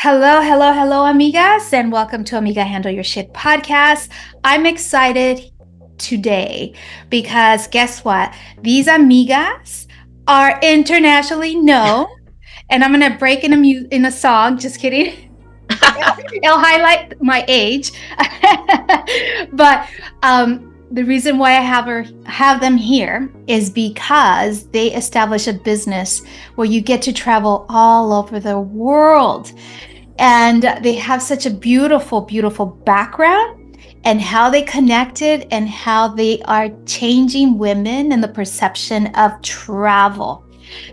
Hello, hello, hello, amigas, and welcome to Amiga Handle Your Shit podcast. I'm excited today because guess what? These amigas are internationally known, and I'm gonna break in a song. Just kidding. It'll highlight my age, but the reason why I have them here is because they establish a business where you get to travel all over the world. And they have such a beautiful, beautiful background and how they connected and how they are changing women and the perception of travel.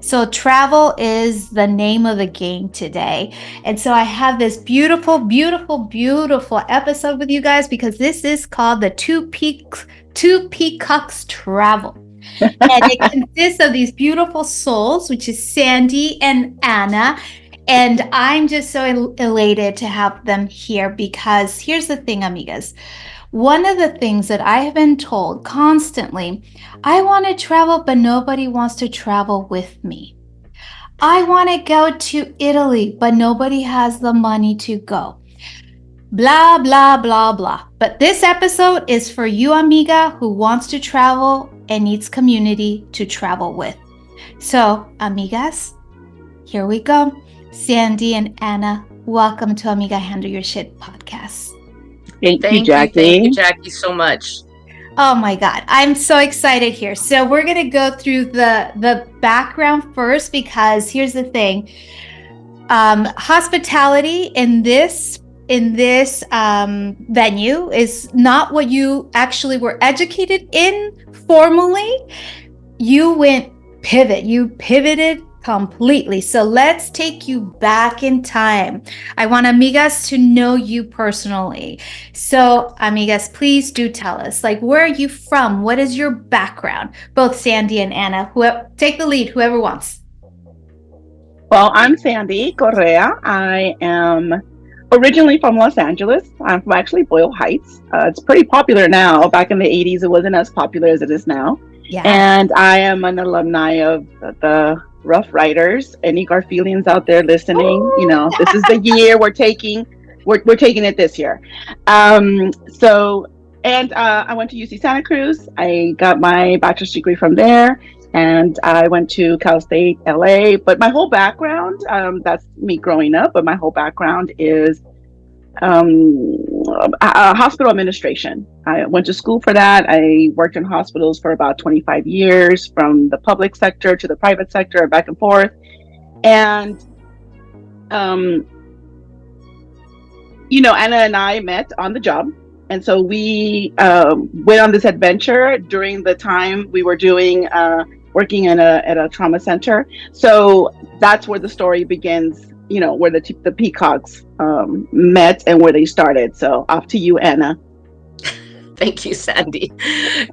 So, travel is the name of the game today. And so, I have this beautiful, beautiful, beautiful episode with you guys because this is called the Two Peacocks Travel. And it consists of these beautiful souls, which is Sandy and Anna. And I'm just so elated to have them here because here's the thing, amigas. One of the things that I have been told constantly, I want to travel, but nobody wants to travel with me. I want to go to Italy, but nobody has the money to go. Blah, blah, blah, blah. But this episode is for you, amiga, who wants to travel and needs community to travel with. So, amigas, here we go. Sandy and Anna, welcome to Amiga Handle Your Shit podcast. Thank you, Jackie, so much. Oh my God, I'm so excited here. So we're gonna go through the background first because here's the thing: hospitality in this venue is not what you actually were educated in formally. You pivoted completely. So let's take you back in time. I want amigas to know you personally. So amigas, please do tell us, like, where are you from? What is your background? Both Sandy and Anna, take the lead, whoever wants. Well, I'm Sandy Correa. I am originally from Los Angeles. I'm from actually Boyle Heights. It's pretty popular now. Back in the 80s, it wasn't as popular as it is now. Yeah. And I am an alumni of the Rough Riders. Any Garfieldians out there listening? Ooh. You know, this is the year we're taking it this year. I went to UC Santa Cruz. I got my bachelor's degree from there, and I went to Cal State LA. But my whole background, that's me growing up, but my whole background is hospital administration. I went to school for that. I worked in hospitals for about 25 years, from the public sector to the private sector, back and forth. And, Anna and I met on the job. And so we went on this adventure during the time we were working at a trauma center. So that's where the story begins, where the peacocks met and where they started. So off to you, Anna. Thank you, Sandy.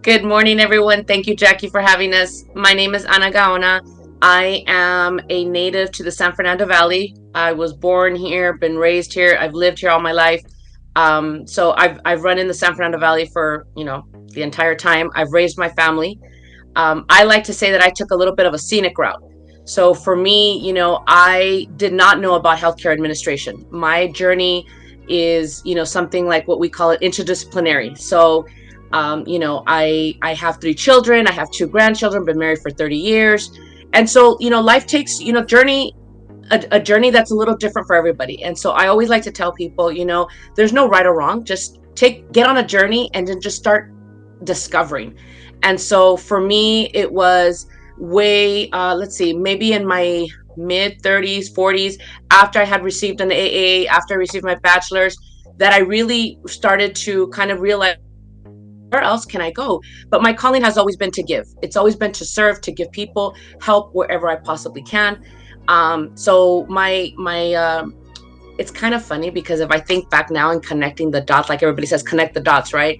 Good morning, everyone. Thank you, Jackie, for having us. My name is Ana Gaona. I am a native to the San Fernando Valley. I was born here, been raised here. I've lived here all my life. So I've run in the San Fernando Valley for, the entire time. I've raised my family. I like to say that I took a little bit of a scenic route. So for me, I did not know about healthcare administration. My journey is, something like what we call it interdisciplinary. So, I have 3 children. I have 2 grandchildren, been married for 30 years. And so, life takes, a journey that's a little different for everybody. And so I always like to tell people, there's no right or wrong. Just get on a journey and then just start discovering. And so for me, it was maybe in my mid 30s, 40s, after I had received an AA, after I received my bachelor's, that I really started to kind of realize, where else can I go? But my calling has always been to give. It's always been to serve, to give people help wherever I possibly can. So it's kind of funny because if I think back now and connecting the dots, like everybody says, connect the dots, right?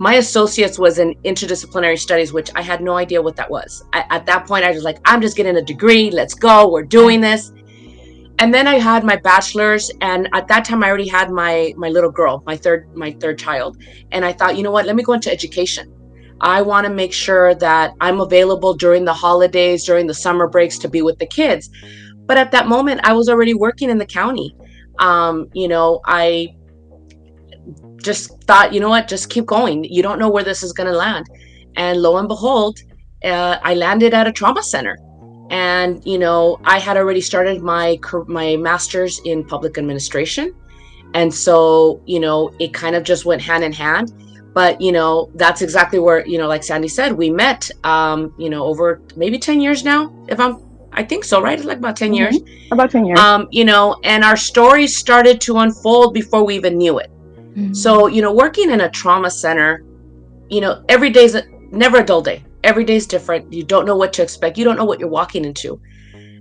My associate's was in interdisciplinary studies, which I had no idea what that was. At that point, I was like, I'm just getting a degree. Let's go. We're doing this. And then I had my bachelor's, and at that time I already had my little girl, my third child. And I thought, you know what, let me go into education. I want to make sure that I'm available during the holidays, during the summer breaks, to be with the kids. But at that moment, I was already working in the county. I just thought, you know what, just keep going. You don't know where this is going to land. And lo and behold, I landed at a trauma center. And, I had already started my master's in public administration. And so, it kind of just went hand in hand. But, that's exactly where, like Sandy said, we met, over maybe 10 years now, I think so, right? It's like about 10 years. About 10 years. And our stories started to unfold before we even knew it. Mm. So, working in a trauma center, every day's never a dull day. Every day's different. You don't know what to expect. You don't know what you're walking into.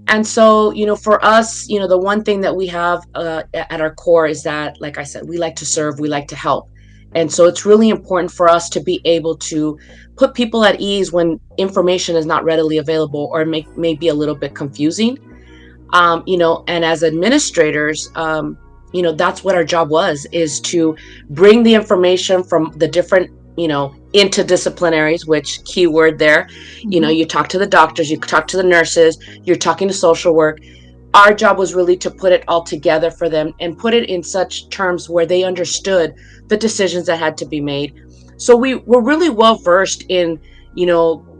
And so, for us, the one thing that we have at our core is that, like I said, we like to serve, we like to help. And so it's really important for us to be able to put people at ease when information is not readily available or may be a little bit confusing. And as administrators, that's what our job is to bring the information from the different, interdisciplinaries, which keyword there, you talk to the doctors, you talk to the nurses, you're talking to social work. Our job was really to put it all together for them and put it in such terms where they understood the decisions that had to be made. So we were really well versed in,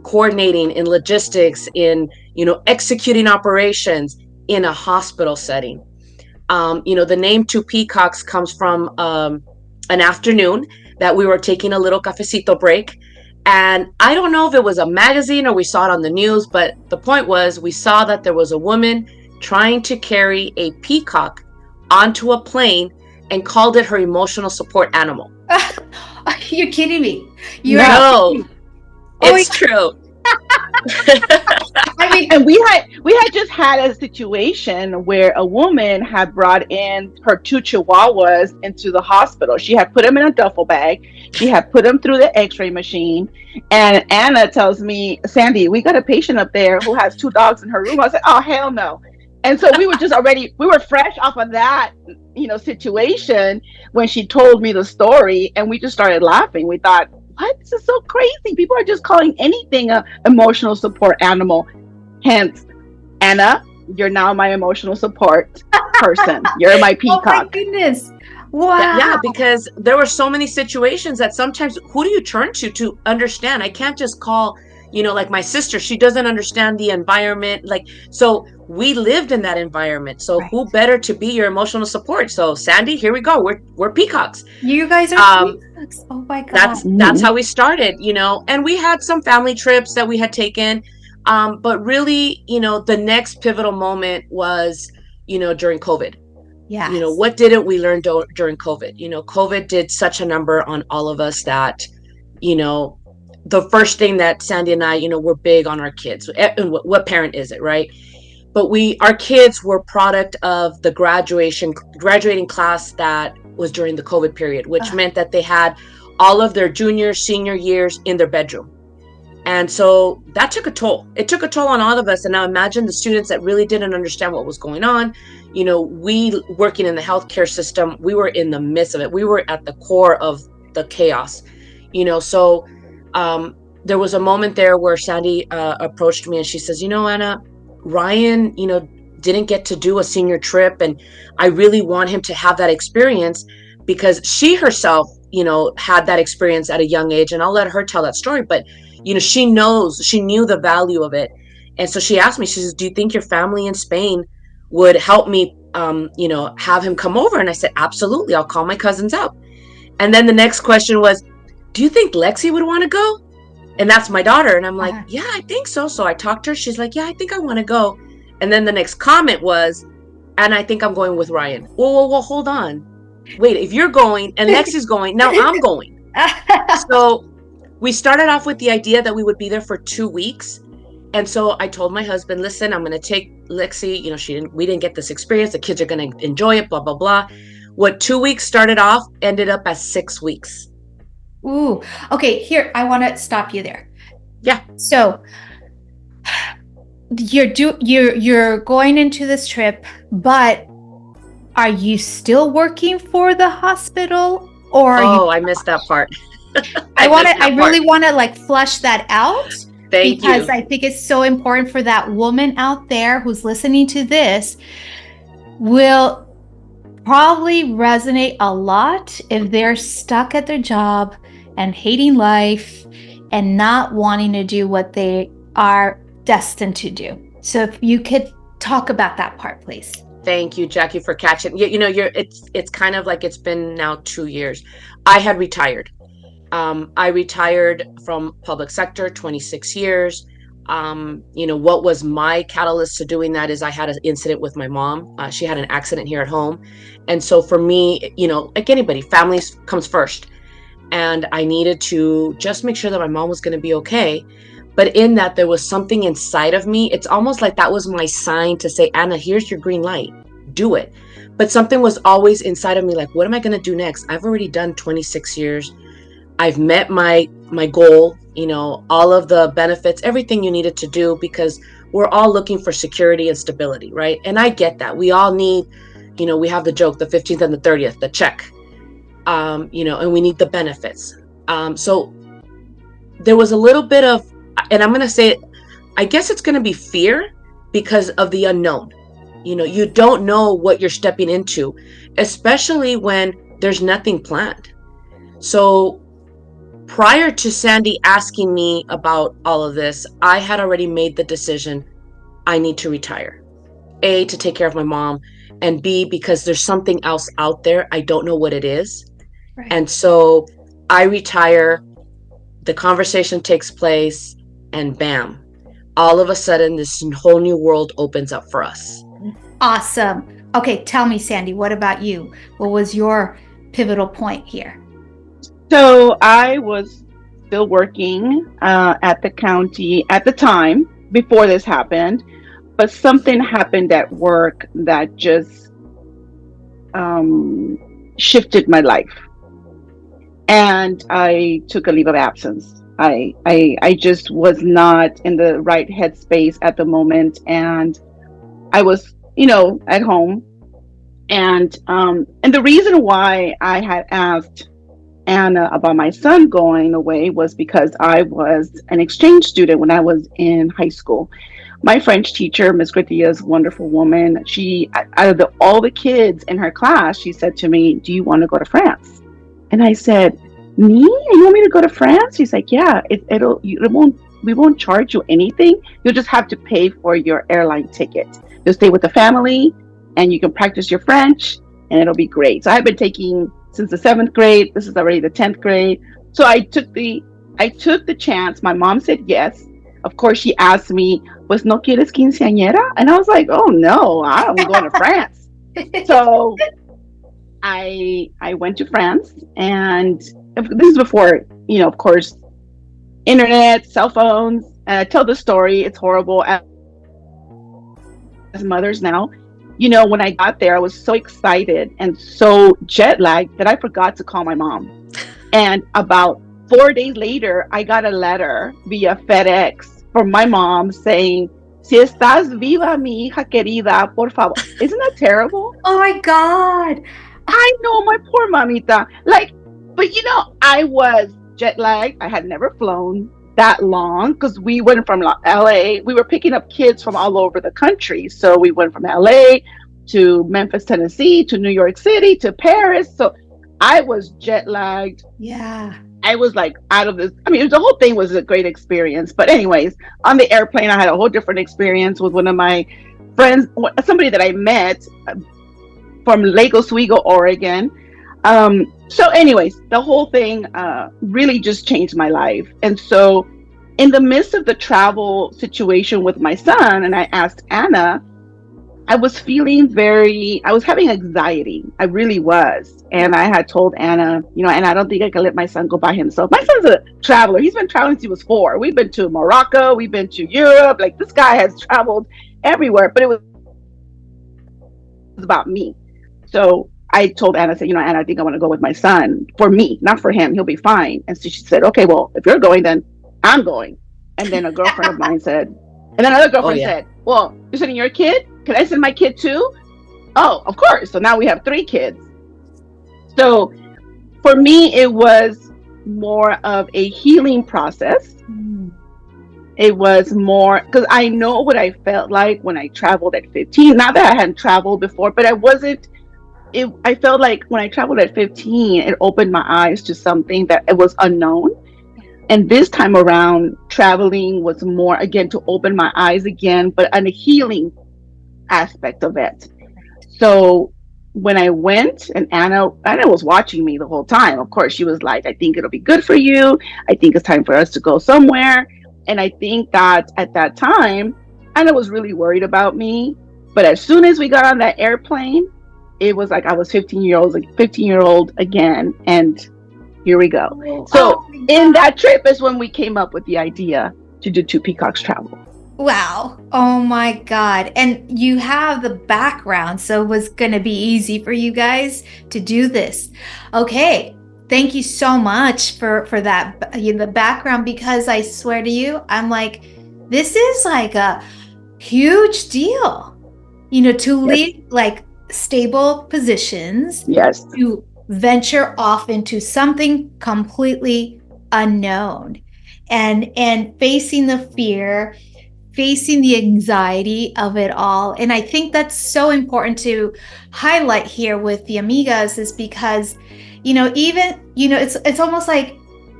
coordinating, in logistics, in, executing operations in a hospital setting. The name Two Peacocks comes from an afternoon that we were taking a little cafecito break. And I don't know if it was a magazine or we saw it on the news, but the point was we saw that there was a woman trying to carry a peacock onto a plane and called it her emotional support animal. You're kidding me. No, it's true. I mean, and we had just had a situation where a woman had brought in her two chihuahuas into the hospital. She had put them in a duffel bag. She had put them through the x-ray machine. And Anna tells me, Sandy, we got a patient up there who has two dogs in her room. I said, oh, hell no. And so we were fresh off of that, situation when she told me the story, and we just started laughing. We thought, what? This is so crazy. People are just calling anything a emotional support animal. Hence, Anna, you're now my emotional support person. You're my peacock. Oh my goodness. Wow. Yeah, because there were so many situations that sometimes who do you turn to understand? I can't just call, like my sister, she doesn't understand the environment. So we lived in that environment. So Right. Who better to be your emotional support? So Sandy, here we go. We're peacocks. You guys are peacocks. Oh my God. That's how we started, and we had some family trips that we had taken. But really, the next pivotal moment was, during COVID. Yeah. What didn't we learn during COVID? COVID did such a number on all of us that, the first thing that Sandy and I, we're big on our kids. And what parent is it, right? But our kids were product of the graduating class that was during the COVID period, which meant that they had all of their junior, senior years in their bedroom. And so that took a toll. It took a toll on all of us. And now imagine the students that really didn't understand what was going on. We working in the healthcare system, we were in the midst of it. We were at the core of the chaos, so there was a moment there where Sandy approached me and she says, Anna, Ryan, didn't get to do a senior trip. And I really want him to have that experience because she herself, had that experience at a young age. And I'll let her tell that story. But, she knew the value of it. And so she asked me, she says, do you think your family in Spain would help me, have him come over? And I said, absolutely. I'll call my cousins out. And then the next question was, do you think Lexi would want to go? And that's my daughter. And I'm like, yeah, I think so. So I talked to her. She's like, yeah, I think I want to go. And then the next comment was, and I think I'm going with Ryan. Well, hold on. Wait, if you're going and Lexi's going, now I'm going. So we started off with the idea that we would be there for 2 weeks. And so I told my husband, listen, I'm going to take Lexi. We didn't get this experience. The kids are going to enjoy it, blah, blah, blah. What 2 weeks started off ended up as 6 weeks. Ooh, okay. Here, I want to stop you there. Yeah. So you're going into this trip, but are you still working for the hospital, or? I missed that part. I really want to flush that out. Thank you. Because I think it's so important for that woman out there who's listening to this will probably resonate a lot if they're stuck at their job and hating life and not wanting to do what they are destined to do. So if you could talk about that part, please. Thank you, Jackie, for catching. It's kind of like it's been now 2 years. I had retired. I retired from public sector, 26 years. What was my catalyst to doing that is I had an incident with my mom. She had an accident here at home. And so for me, like anybody, family comes first. And I needed to just make sure that my mom was going to be okay. But in that, there was something inside of me. It's almost like that was my sign to say, Anna, here's your green light. Do it. But something was always inside of me like, what am I going to do next? I've already done 26 years. I've met my goal, all of the benefits, everything you needed to do, because we're all looking for security and stability, right? And I get that. We all need, we have the joke, the 15th and the 30th, the check, and we need the benefits. So there was a little bit of, and I'm going to say it, I guess it's going to be fear because of the unknown. You don't know what you're stepping into, especially when there's nothing planned. So prior to Sandy asking me about all of this, I had already made the decision, I need to retire. A, to take care of my mom, and B, because there's something else out there. I don't know what it is. Right. And so I retire, the conversation takes place, and bam, all of a sudden this whole new world opens up for us. Awesome. Okay, tell me, Sandy, what about you? What was your pivotal point here? So I was still working at the county at the time before this happened, but something happened at work that just shifted my life, and I took a leave of absence. I just was not in the right headspace at the moment, and I was, at home, and the reason why I had asked Anna about my son going away was because I was an exchange student when I was in high school. My French teacher, Miss Gratilla, is a wonderful woman. She, out of all the kids in her class, she said to me, "Do you want to go to France?" And I said, "Me? You want me to go to France?" She's like, "Yeah, we won't charge you anything. You'll just have to pay for your airline ticket. You'll stay with the family, and you can practice your French, and it'll be great." So I've been taking since the 7th grade. This is already the 10th grade. So I took the chance. My mom said yes. Of course, she asked me, "Pues no quieres quinceañera?" And I was like, "Oh no, I'm going to France." So I went to France, and this is before, of course, internet, cell phones. I tell the story. It's horrible as mothers now. When I got there, I was so excited and so jet lagged that I forgot to call my mom. And about 4 days later, I got a letter via FedEx from my mom saying, "Si estás viva, mi hija querida, por favor." Isn't that terrible? Oh my God. I know, my poor mamita. But I was jet lagged. I had never flown that long because we went from LA. We were picking up kids from all over the country. So we went from LA to Memphis, Tennessee, to New York City, to Paris. So I was jet lagged. Yeah. I was like out of this. I mean, the whole thing was a great experience. But anyways, on the airplane, I had a whole different experience with one of my friends, somebody that I met from Lake Oswego, Oregon. So anyways, the whole thing really just changed my life. And so in the midst of the travel situation with my son, and I asked Anna, I was having anxiety. I really was. And I had told Anna, and I don't think I can let my son go by himself. My son's a traveler. He's been traveling since he was 4. We've been to Morocco. We've been to Europe. Like, this guy has traveled everywhere, but it was about me. So I told Anna, "Anna, I think I want to go with my son for me, not for him. He'll be fine." And so she said, "Okay, well, if you're going, then I'm going." And then a girlfriend of mine said, and then another girlfriend said, "Well, you're sending your kid? Can I send my kid too?" "Oh, of course." So now we have 3 kids. So for me, it was more of a healing process. It was more because I know what I felt like when I traveled at 15. Not that I hadn't traveled before, but I wasn't I felt like when I traveled at 15, it opened my eyes to something that it was unknown. And this time around, traveling was more, again, to open my eyes again, but on a healing aspect of it. So when I went, and Anna was watching me the whole time. Of course, she was like, "I think it'll be good for you. I think it's time for us to go somewhere." And I think that at that time, Anna was really worried about me. But as soon as we got on that airplane, it was like I was 15-year old again, and here we go. Oh, So oh my in God. that trip is when we came up with the idea to do Two Peacocks Travel. Wow. Oh my God. And you have the background, so it was going to be easy for you guys to do this. Okay. Thank you so much for that, the background, because I swear to you, I'm like, this is like a huge deal, to Yes, leave like stable positions yes, to venture off into something completely unknown, and facing the fear, facing the anxiety of it all. And I think that's so important to highlight here with the amigas, is because, even, it's almost like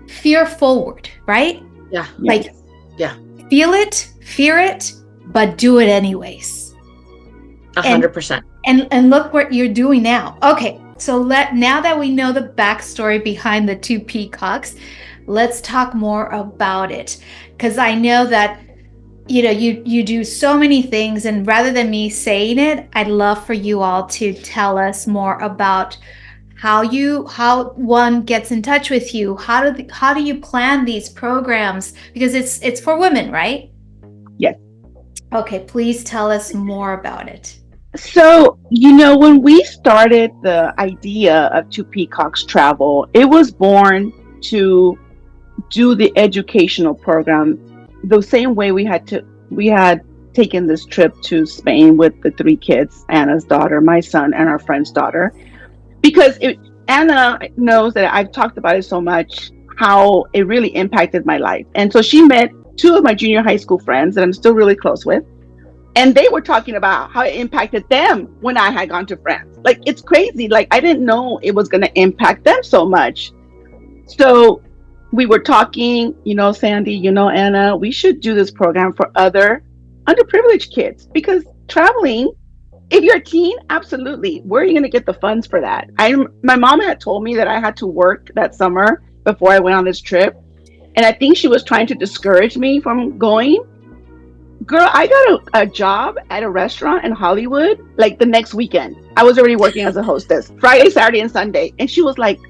fear forward, right? Yeah. yes, Like, Yeah. feel it, fear it, but do it anyways. And 100%. and look what you're doing now. Okay, so now that we know the backstory behind the two peacocks, let's talk more about it. Because I know that you do so many things, and rather than me saying it, I'd love for you all to tell us more about how one gets in touch with you. How do you plan these programs? Because it's for women, right? yes. Okay, please tell us more about it. So, when we started the idea of Two Peacocks Travel, it was born to do the educational program the same way we had taken this trip to Spain with the three kids, Anna's daughter, my son, and our friend's daughter. Because Anna knows that I've talked about it so much, how it really impacted my life. And so she met two of my junior high school friends that I'm still really close with, and they were talking about how it impacted them when I had gone to France. Like, it's crazy. Like, I didn't know it was going to impact them so much. So we were talking, Sandy, Anna, we should do this program for other underprivileged kids, because traveling, if you're a teen, absolutely. Where are you going to get the funds for that? My mom had told me that I had to work that summer before I went on this trip. And I think she was trying to discourage me from going. Girl, I got a job at a restaurant in Hollywood like the next weekend. I was already working as a hostess Friday, Saturday, and Sunday. And she was like,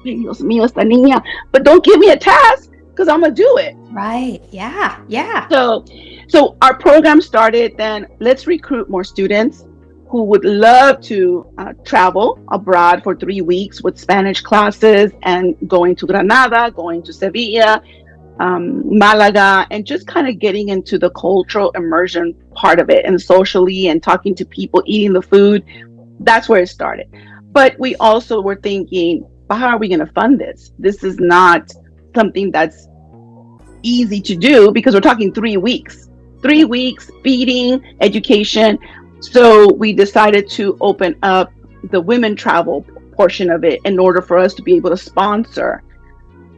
"Ay, Dios mío, esta niña, but don't give me a task because I'm going to do it." Right. Yeah. Yeah. So our program started then. Let's recruit more students who would love to travel abroad for 3 weeks with Spanish classes, and going to Granada, going to Sevilla, Malaga, and just kind of getting into the cultural immersion part of it, and socially, and talking to people, eating the food. That's where it started. But we also were thinking, how are we going to fund this? This is not something that's easy to do, because we're talking 3 weeks. 3 weeks, feeding, education. So we decided to open up the women travel portion of it in order for us to be able to sponsor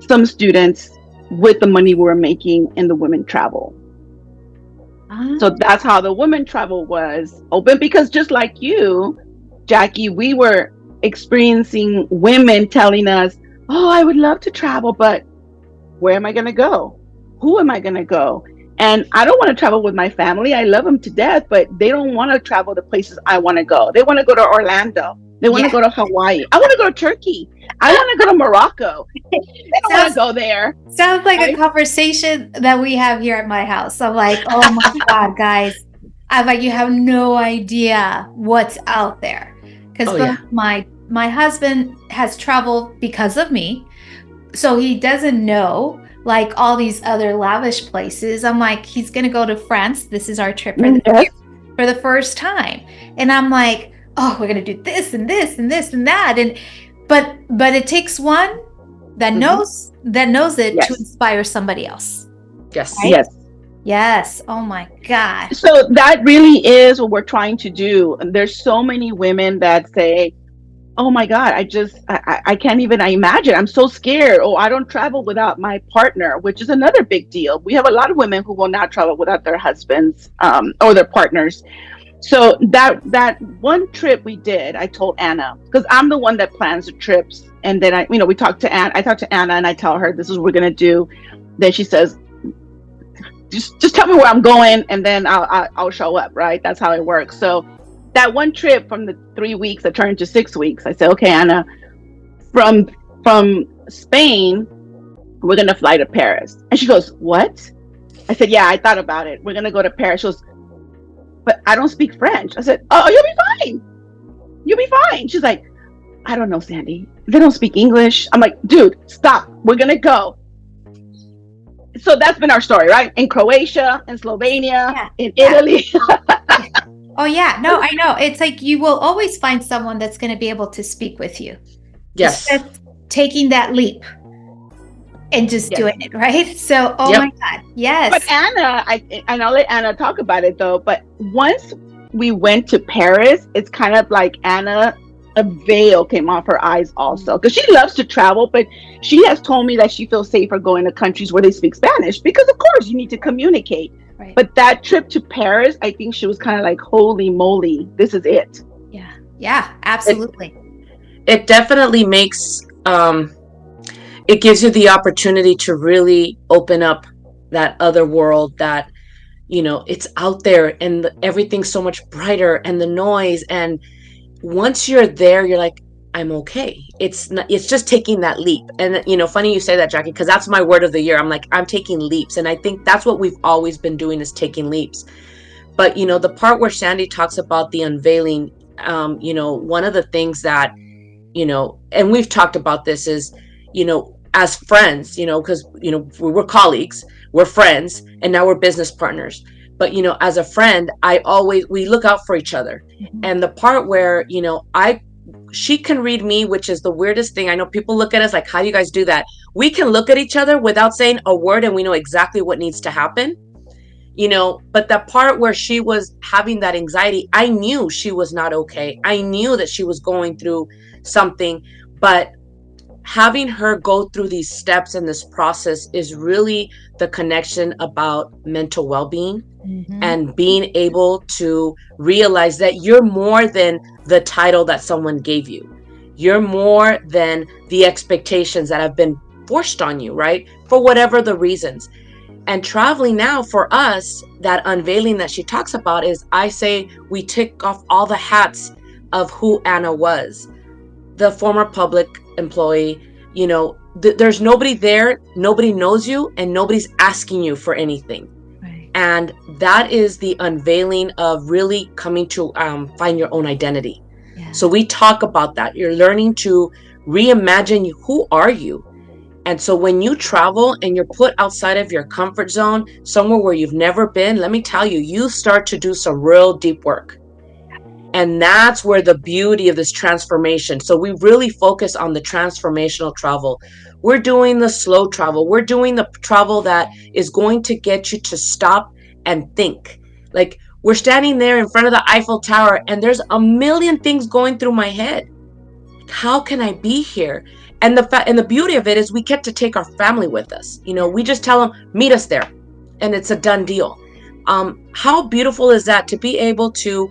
some students with the money we were making in the women travel. So that's how the women travel was open, because just like you, Jackie, we were experiencing women telling us, "Oh, I would love to travel, but where am I going to go? Who am I going to go?" And I don't want to travel with my family. I love them to death, but they don't want to travel the places I want to go. They want to go to Orlando. They want to Yeah. go to Hawaii. I want to go to Turkey. I want to go to Morocco. They don't want to Sounds go there. sounds like a Right? conversation that we have here at my house. I'm like, oh my God, guys. I'm like, you have no idea what's out there. Because Oh, yeah. both my husband has traveled because of me. So he doesn't know like all these other lavish places. I'm like, he's gonna go to France. This is our trip for the Yes. year, for the first time. And I'm like, oh, we're gonna do this and this and this and that. And but it takes one that knows it to Yes. inspire somebody else. Yes. Right? Yes. Yes. Oh my gosh. So that really is what we're trying to do. And there's so many women that say, oh my God, I can't even imagine. I'm so scared. Oh, I don't travel without my partner, which is another big deal. We have a lot of women who will not travel without their husbands, or their partners. So that one trip we did, I told Anna, because I'm the one that plans the trips. And then we talked to Anna. I talked to Anna and I tell her this is what we're gonna do. Then she says, just tell me where I'm going, and then I'll show up. Right? That's how it works. So that one trip from the 3 weeks that turned to 6 weeks, I said, okay, Anna, from Spain, we're gonna fly to Paris. And she goes, what? I said, yeah, I thought about it. We're gonna go to Paris. She goes, but I don't speak French. I said, oh, you'll be fine. You'll be fine. She's like, I don't know, Sandy. They don't speak English. I'm like, dude, stop. We're gonna go. So that's been our story, right? In Croatia, in Slovenia, Yeah. in Yeah. Italy. Oh, yeah. No, I know. It's like you will always find someone that's going to be able to speak with you. It's Yes. just taking that leap and just Yes. doing it, right? So, oh Yep. my God. But Yes. Anna, and I'll let Anna talk about it though. But once we went to Paris, it's kind of like Anna, a veil came off her eyes also, because she loves to travel, but she has told me that she feels safer going to countries where they speak Spanish, because of course you need to communicate. Right. But that trip to Paris, I think she was kind of like, holy moly, this is it. Yeah. Yeah. Absolutely. It definitely makes it gives you the opportunity to really open up that other world that it's out there, and everything's so much brighter, and the noise, and once you're there, you're like, I'm okay. It's not, it's just taking that leap. And funny you say that, Jackie, because that's my word of the year. I'm like, I'm taking leaps, and I think that's what we've always been doing, is taking leaps. But the part where Sandy talks about the unveiling, one of the things that and we've talked about this, is as friends, because we're colleagues, we're friends, and now we're business partners. But as a friend, we look out for each other. Mhm. And the part where I she can read me, which is the weirdest thing. I know people look at us like, how do you guys do that? We can look at each other without saying a word, and we know exactly what needs to happen. But that part where she was having that anxiety, I knew she was not okay. I knew that she was going through something. But having her go through these steps and this process is really the connection about mental well-being, Mhm. and being able to realize that you're more than the title that someone gave you. You're more than the expectations that have been forced on you, right? For whatever the reasons. And traveling now, for us, that unveiling that she talks about, is, I say, we take off all the hats of who Anna was. The former public employee, there's nobody there, nobody knows you, and nobody's asking you for anything. Right. And that is the unveiling of really coming to find your own identity. Yeah. So we talk about that. You're learning to reimagine, who are you? And so when you travel and you're put outside of your comfort zone, somewhere where you've never been, let me tell you, you start to do some real deep work. And that's where the beauty of this transformation. So we really focus on the transformational travel. We're doing the slow travel. We're doing the travel that is going to get you to stop and think. Like, we're standing there in front of the Eiffel Tower, and there's a million things going through my head. How can I be here? And the beauty of it is, we get to take our family with us. We just tell them, meet us there, and it's a done deal. How beautiful is that, to be able to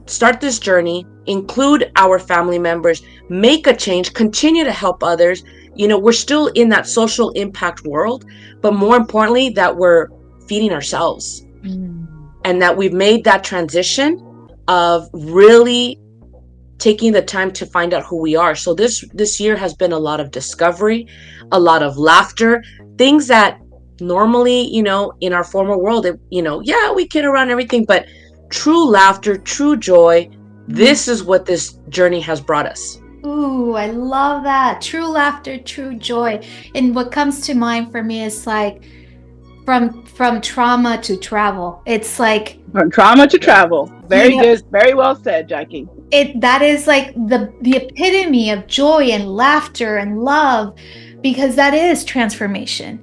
start this journey, include our family members, make a change, continue to help others. We're still in that social impact world, but more importantly, that we're feeding ourselves, and that we've made that transition of really taking the time to find out who we are. So this year has been a lot of discovery, a lot of laughter, things that normally, in our former world, yeah, we kid around everything, but true laughter, true joy. This is what this journey has brought us. Ooh, I love that. True laughter, true joy. And what comes to mind for me is like, from trauma to travel. It's like, From trauma to travel. Very good. Very well said, Jackie. That is like the epitome of joy and laughter and love, because that is transformation.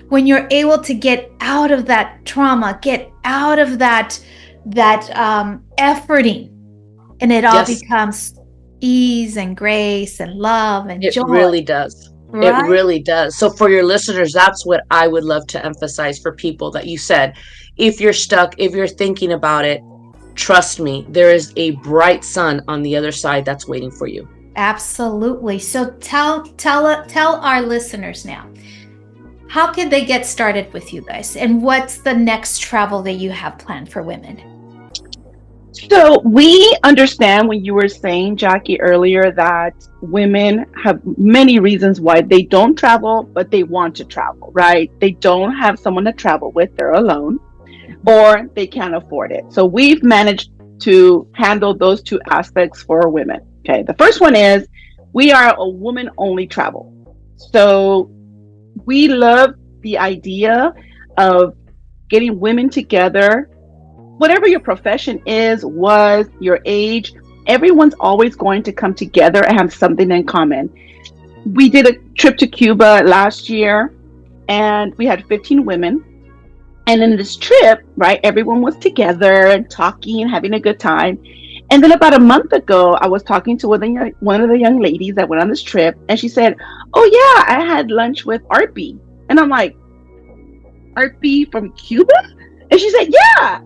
When you're able to get out of that trauma, get out of that efforting, and it all Yes. becomes ease and grace and love and It joy, really does. It right? really does. So for your listeners, that's what I would love to emphasize for people that you said, if you're stuck, if you're thinking about it, trust me, there is a bright sun on the other side that's waiting for you. Absolutely. So tell our listeners now, how can they get started with you guys? And what's the next travel that you have planned for women? So we understand when you were saying, Jackie, earlier that women have many reasons why they don't travel, but they want to travel, right? They don't have someone to travel with, they're alone, or they can't afford it. So we've managed to handle those two aspects for women. Okay. The first one is we are a woman only travel. So we love the idea of getting women together, whatever your profession is, was, your age, everyone's always going to come together and have something in common. We did a trip to Cuba last year and we had 15 women. And in this trip, right, everyone was together and talking, having a good time. And then about a month ago, I was talking to one of the young ladies that went on this trip, and she said, "Oh yeah, I had lunch with Arpy." And I'm like, "Arpy from Cuba?" And she said, "Yeah."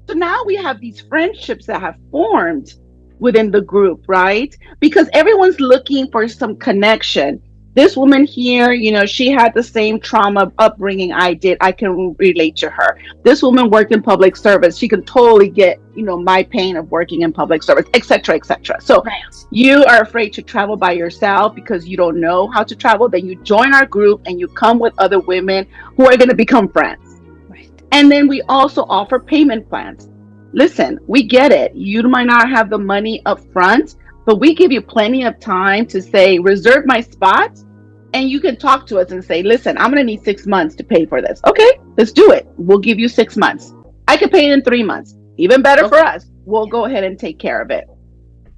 So now we have these friendships that have formed within the group, right? Because everyone's looking for some connection. This woman here, she had the same trauma upbringing I did. I can relate to her. This woman worked in public service. She can totally get, my pain of working in public service, et cetera, et cetera. So Right. you are afraid to travel by yourself because you don't know how to travel. Then you join our group and you come with other women who are going to become friends. Right. And then we also offer payment plans. Listen, we get it. You might not have the money up front, but we give you plenty of time to say, reserve my spot. And you can talk to us and say, listen, I'm going to need 6 months to pay for this. Okay, let's do it. We'll give you 6 months. I could pay it in 3 months. Even better for Okay. us. We'll go ahead and take care of it.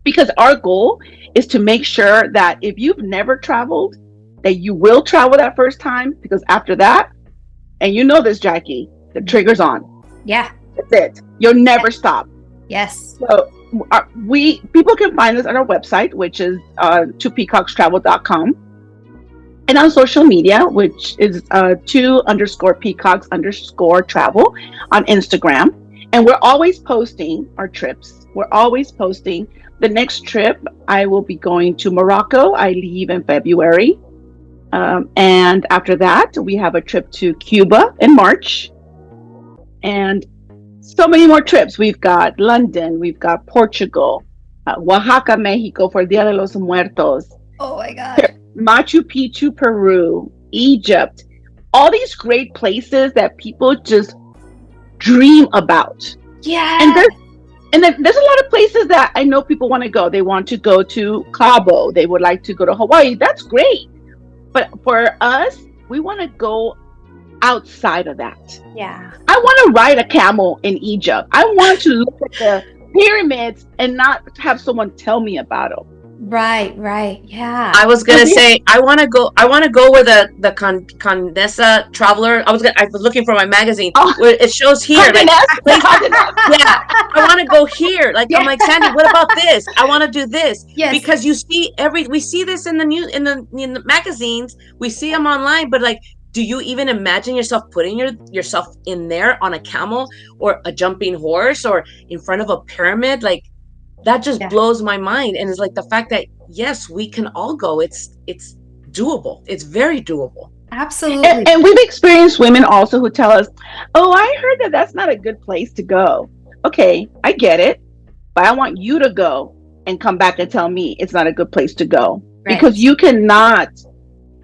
Because our goal is to make sure that if you've never traveled, that you will travel that first time. Because after that, and you know this, Jackie, the trigger's on. Yeah. That's it. You'll never stop. Yes. So we people can find us on our website, which is twopeacockstravel.com, and on social media, which is two_peacocks_travel on Instagram. And we're always posting our trips. We're always posting. The next trip, I will be going to Morocco. I leave in February. And after that, we have a trip to Cuba in March. And so many more trips. We've got London, we've got Portugal, Oaxaca, Mexico for Dia de los Muertos, Oh my God. Machu Picchu, Peru, Egypt, all these great places that people just dream about. And Yeah. there's and then there's a lot of places that I know people want to go. They want to go to Cabo. They would like to go to Hawaii. That's great. But for us, we want to go outside of that. Yeah. I want to ride a camel in Egypt. I want to look at the pyramids and not have someone tell me about them. Right. Right. Yeah. I was So gonna say I want to go. I want to go where the Condesa Traveler. I was looking for my magazine oh, where it shows here Condé like Nast, place. Condé Nast. Yeah, I want to go here. Like I'm Yeah. like Sandy. What about this? I want to do this Yes. because you see we see this in the news in the magazines. We see them online, but like, do you even imagine yourself putting yourself in there on a camel or a jumping horse or in front of a pyramid? Like that just Yeah. blows my mind, and it's like the fact that yes, we can all go. It's doable. It's very doable. Absolutely. And we've experienced women also who tell us, oh, I heard that that's not a good place to go. Okay, I get it. But I want you to go and come back and tell me it's not a good place to go. Right. Because you cannot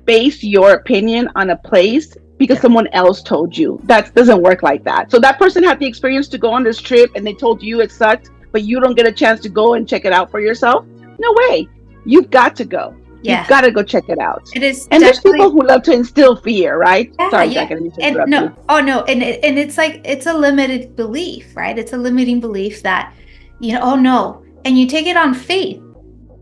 base your opinion on a place because Yeah. someone else told you. That doesn't work like that. So that person had the experience to go on this trip and they told you it sucked, but you don't get a chance to go and check it out for yourself. No way. You've got to go. Yeah. You've got to go check it out. It is And there's definitely. people who love to instill fear, right? Yeah, Sorry, yeah. Jack, I didn't mean to And interrupt no, you. oh no, and it's like it's a limited belief, right? It's a limiting belief that, oh no, and you take it on faith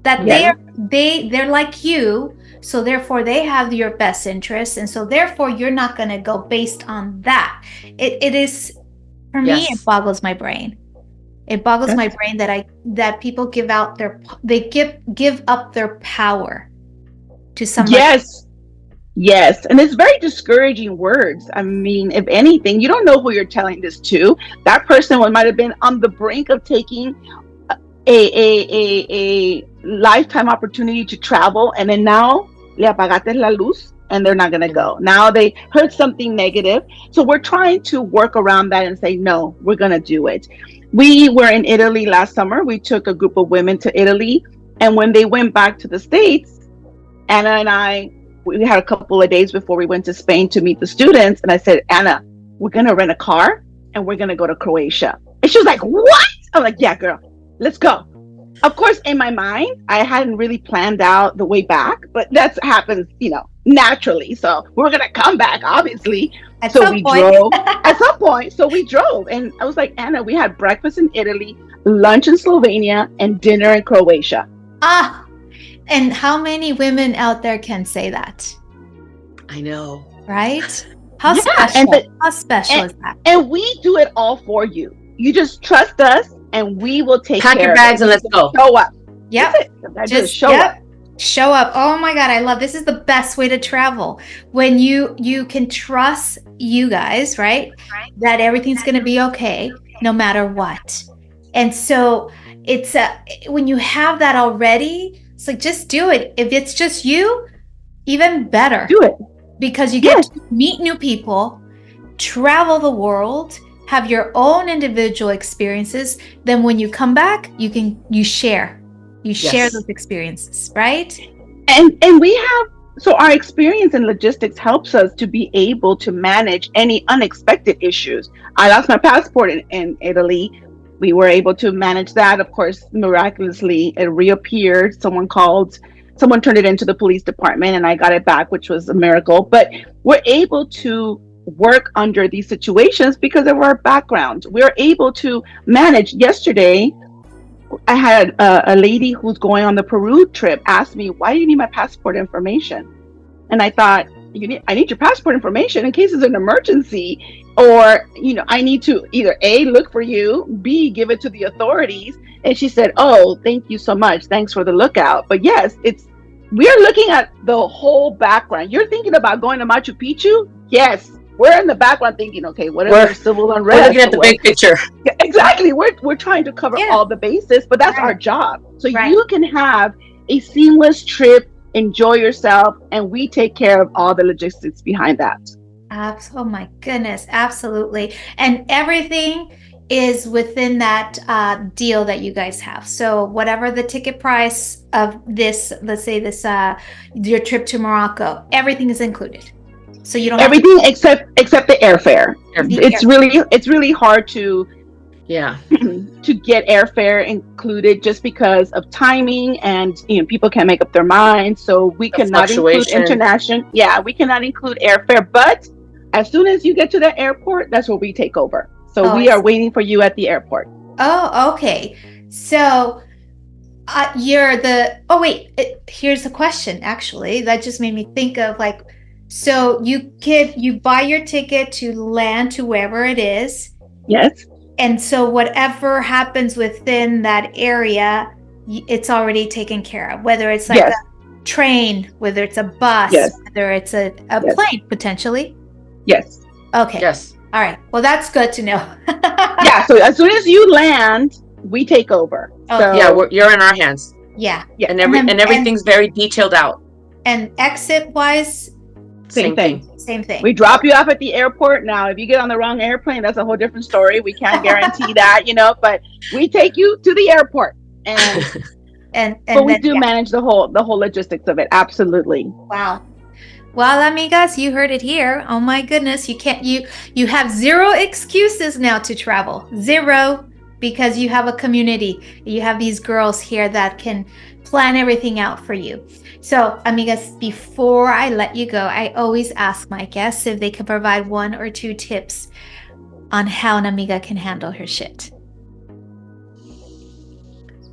that Yes. they're like you, so therefore they have your best interest, and so therefore you're not going to go based on that. It is, for me, it Yes. boggles my brain. It boggles my That's, brain that people give up their power to somebody. yes. Yes, and it's very discouraging words. I mean, if anything, you don't know who you're telling this to. That person might have been on the brink of taking a lifetime opportunity to travel, and then now le apagaste la luz, and they're not going to go. Now they heard something negative, so we're trying to work around that and say, no, we're going to do it. We were in Italy last summer. We took a group of women to Italy, and when they went back to the States, Anna and I, we had a couple of days before we went to Spain to meet the students. And I said, Anna, we're going to rent a car and we're going to go to Croatia. And she was like, what? I'm like, yeah, girl, let's go. Of course, in my mind, I hadn't really planned out the way back, but that happens, naturally. So we're going to come back, obviously. At So some we point. drove at some point. So we drove. And I was like, Anna, we had breakfast in Italy, lunch in Slovenia, and dinner in Croatia. Ah, and how many women out there can say that? I know. Right? How Yeah, special? How special is that? and we do it all for you. You just trust us, and we will take Pack care your of bags it. and let's go. Show up. Yep. That's it. I just show yep. up. Show up. Oh my God, I love this. Is the best way to travel when you can trust you guys, right? That everything's going to be okay no matter what. And so it's when you have that already, it's like just do it. If it's just you, even better. Do it. Because you get to meet new people, travel the world, have your own individual experiences. Then when you come back, you share those experiences, right? And we have, so our experience in logistics helps us to be able to manage any unexpected issues. I lost my passport in Italy. We were able to manage that. Of course, miraculously, it reappeared. Someone turned it into the police department and I got it back, which was a miracle. But we're able to work under these situations because of our background. We're able to manage. Yesterday, I had a lady who's going on the Peru trip ask me, why do you need my passport information? And I thought, I need your passport information in case it's an emergency, or, I need to either A, look for you, B, give it to the authorities. And she said, oh, thank you so much. Thanks for the lookout. But yes, we're looking at the whole background. You're thinking about going to Machu Picchu? Yes. We're in the background thinking, okay, what is the civil unrest? We're looking at the big picture. Exactly. We're trying to cover all the bases, but that's our job. So you can have a seamless trip, enjoy yourself, and we take care of all the logistics behind that. Oh my goodness, absolutely. And everything is within that deal that you guys have. So whatever the ticket price of this, let's say this, your trip to Morocco, everything is included. So you don't everything except the airfare. It's really hard to to get airfare included just because of timing, and people can't make up their minds. So we cannot include international. Yeah, we cannot include airfare. But as soon as you get to the airport, that's where we take over. So we are waiting for you at the airport. Oh, okay. So here's the question. Actually, that just made me think of so you buy your ticket to land to wherever it is. Yes. And so whatever happens within that area, it's already taken care of. Whether it's a train, whether it's a bus, whether it's a plane, potentially. Yes. Okay. Yes. All right. Well, that's good to know. Yeah. So as soon as you land, we take over. Okay. So, yeah, you're in our hands. Yeah. And everything's very detailed out. And exit wise, same thing. Same thing. We drop you off at the airport. Now, if you get on the wrong airplane, that's a whole different story. We can't guarantee that, but we take you to the airport, but we do manage the whole logistics of it. Absolutely. Wow. Well, amigas, you heard it here. Oh my goodness, you have zero excuses now to travel. Zero, because you have a community. You have these girls here that can plan everything out for you. So, amigas, before I let you go, I always ask my guests if they can provide 1 or 2 tips on how an amiga can handle her shit.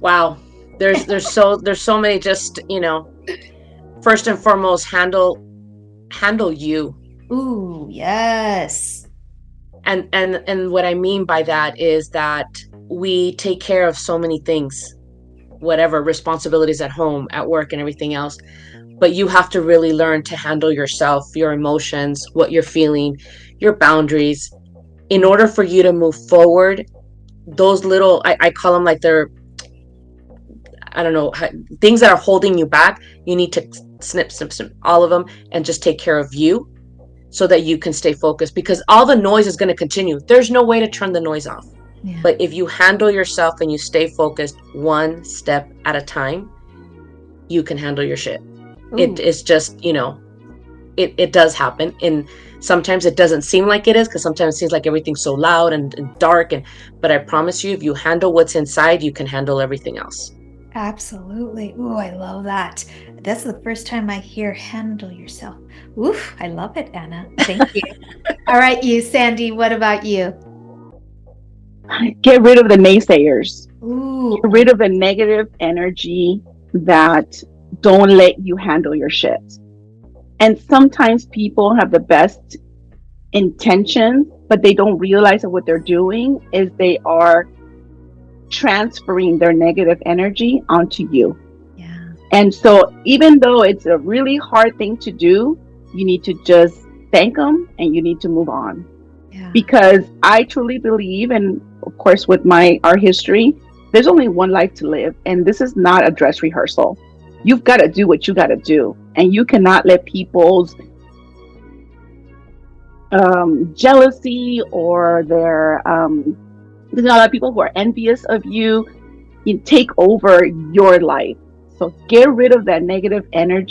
Wow. There's so many, just, first and foremost, handle you. Ooh, yes. And what I mean by that is that we take care of so many things, whatever responsibilities at home, at work, and everything else. But you have to really learn to handle yourself, your emotions, what you're feeling, your boundaries, in order for you to move forward. Those little, I call them like they're, I don't know, things that are holding you back. You need to snip, snip, snip all of them and just take care of you so that you can stay focused, because all the noise is going to continue. There's no way to turn the noise off. Yeah. But if you handle yourself and you stay focused one step at a time, you can handle your shit. Ooh. It is just, it does happen. And sometimes it doesn't seem like it is, because sometimes it seems like everything's so loud and dark. But I promise you, if you handle what's inside, you can handle everything else. Absolutely. Ooh, I love that. That's the first time I hear handle yourself. Oof, I love it, Anna. Thank you. All right, you, Sandy, what about you? Get rid of the naysayers. Ooh. Get rid of the negative energy that don't let you handle your shit. And sometimes people have the best intentions, but they don't realize that what they're doing is they are transferring their negative energy onto you. Yeah. And so even though it's a really hard thing to do, you need to just thank them and you need to move on. Yeah. Because I truly believe, and of course with our history, there's only one life to live, and this is not a dress rehearsal. You've got to do what you got to do, and you cannot let people's jealousy or there's a lot of people who are envious of you take over your life. So get rid of that negative energy